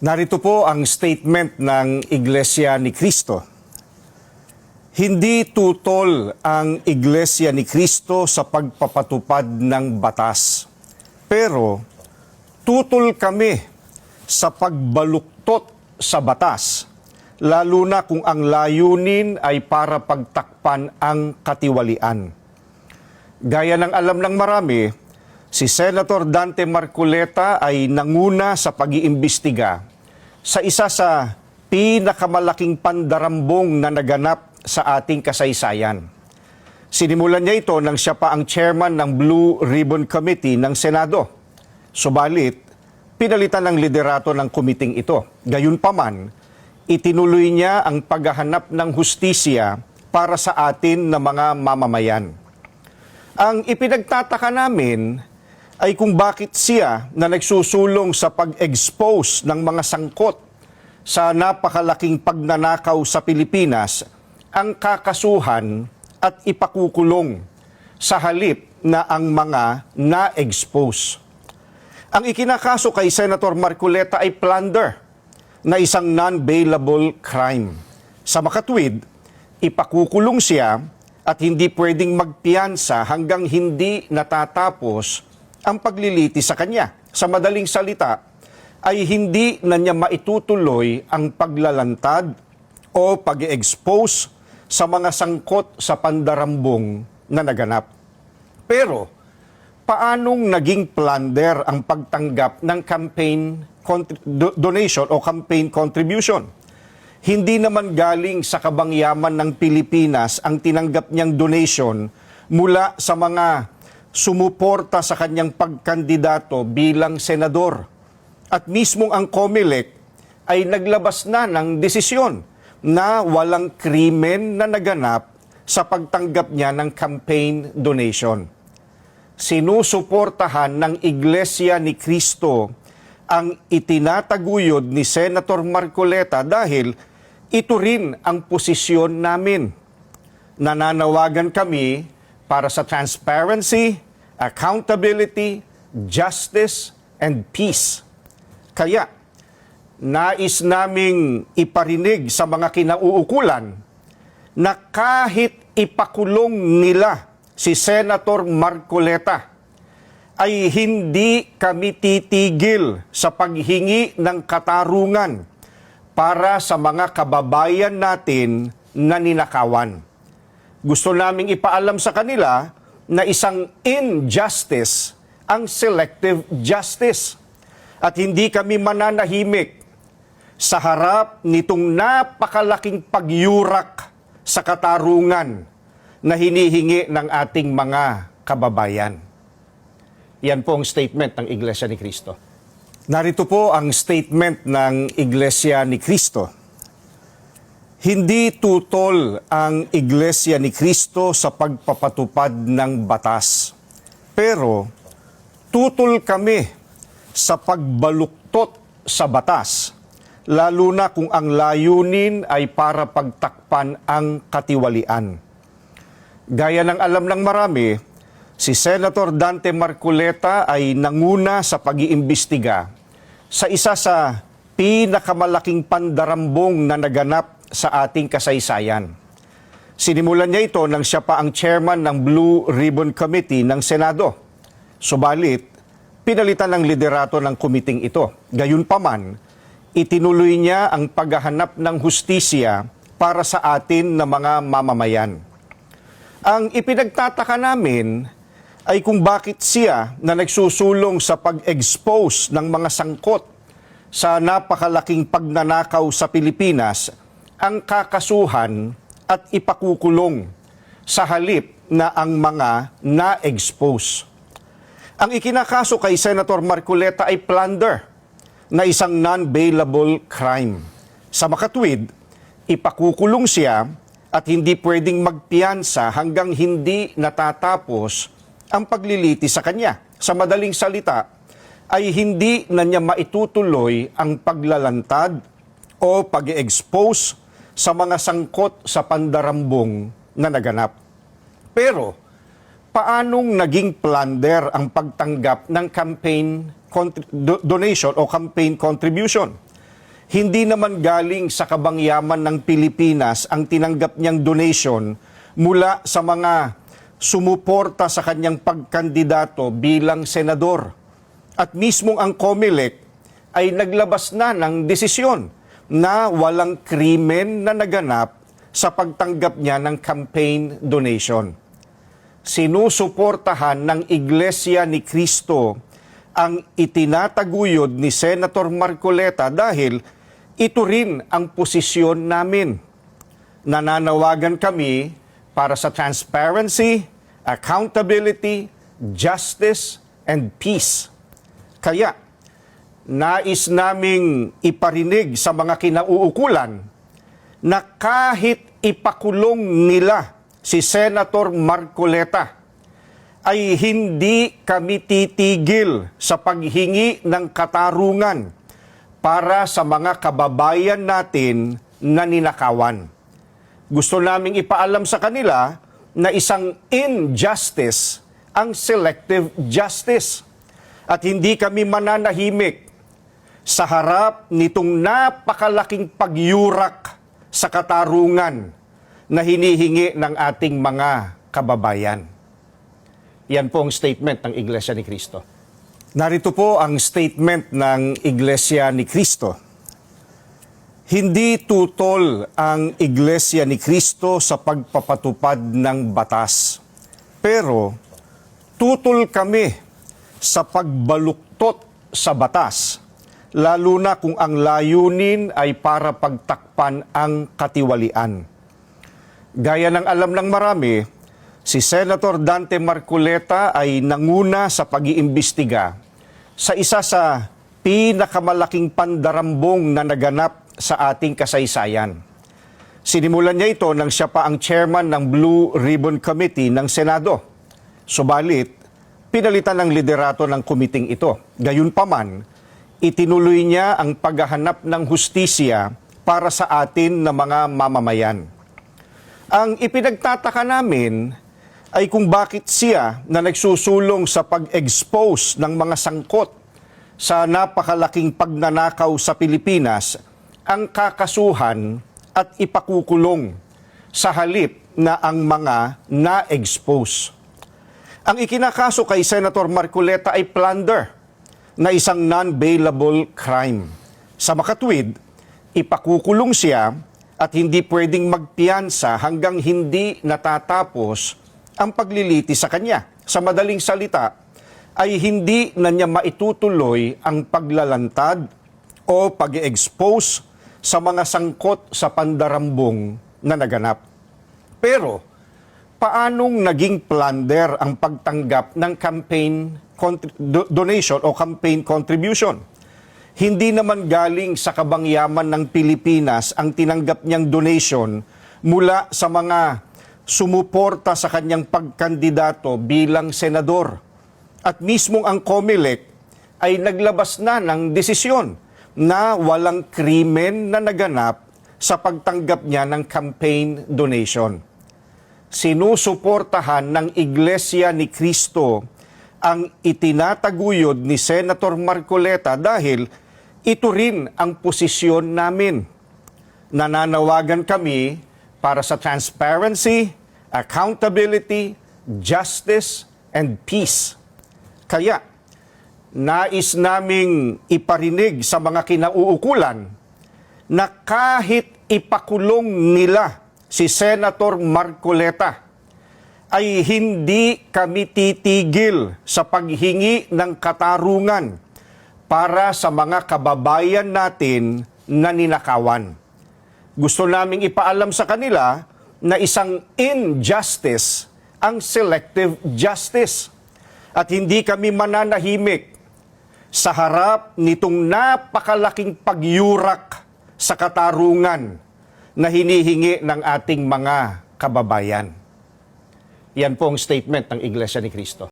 Narito po ang statement ng Iglesia ni Cristo. Hindi tutol ang Iglesia ni Cristo sa pagpapatupad ng batas. Pero tutol kami sa pagbaluktot sa batas, lalo na kung ang layunin ay para pagtakpan ang katiwalian. Gaya ng alam ng marami, si Senator Dante Marcoleta ay nanguna sa pag-iimbestiga sa isa sa pinakamalaking pandarambong na naganap sa ating kasaysayan. Sinimulan niya ito nang siya pa ang chairman ng Blue Ribbon Committee ng Senado. Subalit, pinalitan ng liderato ng komiting ito. Gayunpaman, itinuloy niya ang paghahanap ng hustisya para sa atin na mga mamamayan. Ang ipinagtataka namin ay kung bakit siya na nagsusulong sa pag-expose ng mga sangkot sa napakalaking pagnanakaw sa Pilipinas ang kakasuhan at ipakukulong sa halip na ang mga na-expose. Ang ikinakaso kay Senator Marcoleta ay plunder na isang non-bailable crime. Sa makatwid, ipakukulong siya at hindi pwedeng magpiyansa hanggang hindi natatapos ang paglilitis sa kanya. Sa madaling salita, ay hindi na niya maitutuloy ang paglalantad o pag-expose sa mga sangkot sa pandarambong na naganap. Pero, paanong naging plunder ang pagtanggap ng campaign donation o campaign contribution? Hindi naman galing sa kabangyaman ng Pilipinas ang tinanggap niyang donation mula sa mga sumuporta sa kanyang pagkandidato bilang senador. At mismong ang COMELEC ay naglabas na ng desisyon na walang krimen na naganap sa pagtanggap niya ng campaign donation. Sinusuportahan ng Iglesia ni Cristo ang itinataguyod ni Senator Marcoleta dahil ito rin ang posisyon namin. Nananawagan kami para sa transparency, accountability, justice, and peace. Kaya, nais naming iparinig sa mga kinauukulan na kahit ipakulong nila si Senator Marcoleta, ay hindi kami titigil sa paghingi ng katarungan para sa mga kababayan natin na ninakawan. Gusto naming ipaalam sa kanila na isang injustice ang selective justice. At hindi kami mananahimik sa harap nitong napakalaking pagyurak sa katarungan na hinihingi ng ating mga kababayan. Yan po ang statement ng Iglesia ni Cristo. Narito po ang statement ng Iglesia ni Cristo. Hindi tutol ang Iglesia ni Cristo sa pagpapatupad ng batas. Pero tutol kami sa pagbaluktot sa batas, lalo na kung ang layunin ay para pagtakpan ang katiwalian. Gaya ng alam ng marami, si Senator Dante Marcoleta ay nanguna sa pag-iimbestiga sa isa sa pinakamalaking pandarambong na naganap sa ating kasaysayan. Sinimulan niya ito nang siya pa ang chairman ng Blue Ribbon Committee ng Senado. Subalit, pinalitan ng liderato ng komiting ito. Gayunpaman, itinuloy niya ang paghahanap ng hustisya para sa atin na mga mamamayan. Ang ipinagtataka namin ay kung bakit siya na nagsusulong sa pag-expose ng mga sangkot sa napakalaking pagnanakaw sa Pilipinas ang kakasuhan at ipakukulong sa halip na ang mga na-expose. Ang ikinakaso kay Senator Marcoleta ay plunder na isang non-bailable crime. Sa makatwid, ipakukulong siya at hindi pwedeng magpiyansa hanggang hindi natatapos ang paglilitis sa kanya. Sa madaling salita, ay hindi na niya maitutuloy ang paglalantad o pag-expose sa mga sangkot sa pandarambong na naganap. Pero, paanong naging plunder ang pagtanggap ng campaign donation o campaign contribution? Hindi naman galing sa kabangyaman ng Pilipinas ang tinanggap niyang donation mula sa mga sumuporta sa kanyang pagkandidato bilang senador. At mismong ang COMELEC ay naglabas na ng desisyon na walang krimen na naganap sa pagtanggap niya ng campaign donation. Sinusuportahan ng Iglesia ni Cristo ang itinataguyod ni Senator Marcoleta dahil ito rin ang posisyon namin. Nananawagan kami para sa transparency, accountability, justice, and peace. Kaya, nais naming iparinig sa mga kinauukulan na kahit ipakulong nila si Senator Marcoleta, ay hindi kami titigil sa paghingi ng katarungan para sa mga kababayan natin na ninakawan. Gusto naming ipaalam sa kanila na isang injustice ang selective justice. At hindi kami mananahimik sa harap nitong napakalaking pagyurak sa katarungan na hinihingi ng ating mga kababayan. Yan po ang statement ng Iglesia ni Cristo. Narito po ang statement ng Iglesia ni Cristo. Hindi tutol ang Iglesia ni Cristo sa pagpapatupad ng batas. Pero tutol kami sa pagbaluktot sa batas, lalo na kung ang layunin ay para pagtakpan ang katiwalian. Gaya ng alam ng marami, si Senator Dante Marcoleta ay nanguna sa pag-iimbestiga sa isa sa pinakamalaking pandarambong na naganap sa ating kasaysayan. Sinimulan niya ito nang siya pa ang chairman ng Blue Ribbon Committee ng Senado. Subalit, pinalitan ng liderato ng kumiting ito. Gayunpaman, itinuloy niya ang paghahanap ng hustisya para sa atin na mga mamamayan. Ang ipinagtataka namin ay kung bakit siya na nagsusulong sa pag-expose ng mga sangkot sa napakalaking pagnanakaw sa Pilipinas ang kakasuhan at ipakukulong sa halip na ang mga na-expose. Ang ikinakaso kay Senator Marcoleta ay plunder na isang non-bailable crime. Sa makatwid, ipakukulong siya at hindi pwedeng magpiyansa hanggang hindi natatapos ang pagliliti sa kanya. Sa madaling salita, ay hindi na niya maitutuloy ang paglalantad o pag-expose sa mga sangkot sa pandarambong na naganap. Pero, paanong naging plunder ang pagtanggap ng campaign donation o campaign contribution? Hindi naman galing sa kabangyaman ng Pilipinas ang tinanggap niyang donation mula sa mga sumuporta sa kanyang pagkandidato bilang senador. At mismong ang COMELEC ay naglabas na ng desisyon na walang krimen na naganap sa pagtanggap niya ng campaign donation. Sinusuportahan ng Iglesia ni Cristo ang itinataguyod ni Senator Marcoleta dahil ito rin ang posisyon namin. Nananawagan kami para sa transparency, accountability, justice, and peace. Kaya, nais naming iparinig sa mga kinauukulan na kahit ipakulong nila si Senator Marcoleta, ay hindi kami titigil sa paghingi ng katarungan para sa mga kababayan natin na ninakawan. Gusto naming ipaalam sa kanila na isang injustice ang selective justice. At hindi kami mananahimik sa harap nitong napakalaking pagyurak sa katarungan na hinihingi ng ating mga kababayan. Yan po ang statement ng Iglesia ni Cristo.